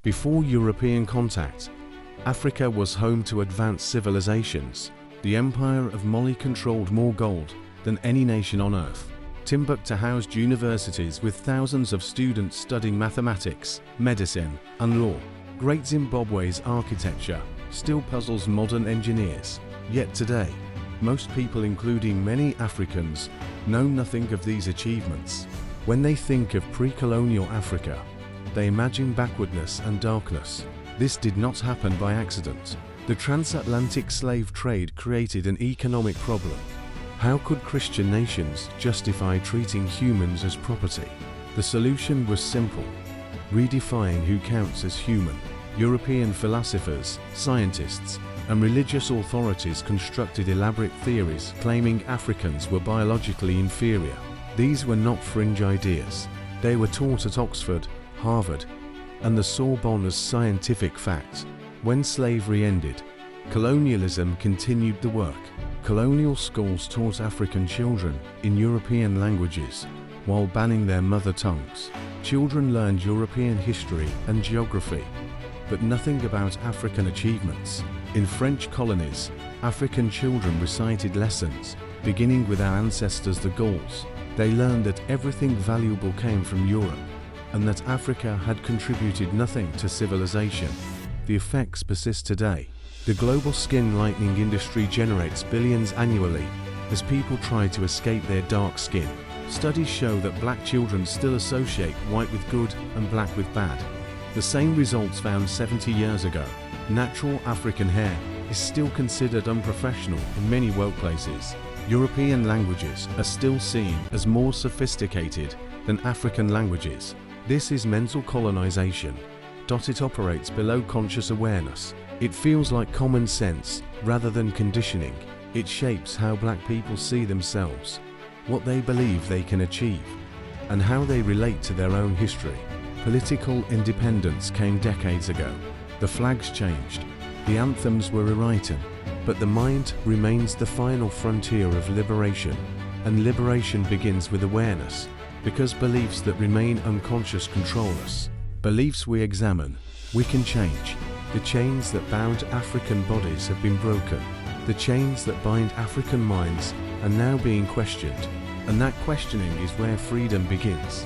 Before European contact, Africa was home to advanced civilizations. The Empire of Mali controlled more gold than any nation on earth. Timbuktu housed universities with thousands of students studying mathematics, medicine, and law. Great Zimbabwe's architecture still puzzles modern engineers. Yet today, most people, including many Africans, know nothing of these achievements. When they think of pre-colonial Africa, they imagine backwardness and darkness. This did not happen by accident. The transatlantic slave trade created an economic problem. How could Christian nations justify treating humans as property? The solution was simple: redefine who counts as human. European philosophers, scientists, and religious authorities constructed elaborate theories claiming Africans were biologically inferior. These were not fringe ideas. They were taught at Oxford, Harvard, and the Sorbonne as scientific facts. When slavery ended, colonialism continued the work. Colonial schools taught African children in European languages while banning their mother tongues. Children learned European history and geography, but nothing about African achievements. In French colonies, African children recited lessons, beginning with our ancestors the Gauls. They learned that everything valuable came from Europe, and that Africa had contributed nothing to civilization. The effects persist today. The global skin lightening industry generates billions annually as people try to escape their dark skin. Studies show that black children still associate white with good and black with bad. The same results found 70 years ago. Natural African hair is still considered unprofessional in many workplaces. European languages are still seen as more sophisticated than African languages. This is mental colonization. It operates below conscious awareness. It feels like common sense rather than conditioning. It shapes how black people see themselves, what they believe they can achieve, and how they relate to their own history. Political independence came decades ago. The flags changed, the anthems were rewritten, but the mind remains the final frontier of liberation. And liberation begins with awareness, because beliefs that remain unconscious control us. Beliefs we examine, we can change. The chains that bound African bodies have been broken. The chains that bind African minds are now being questioned, and that questioning is where freedom begins.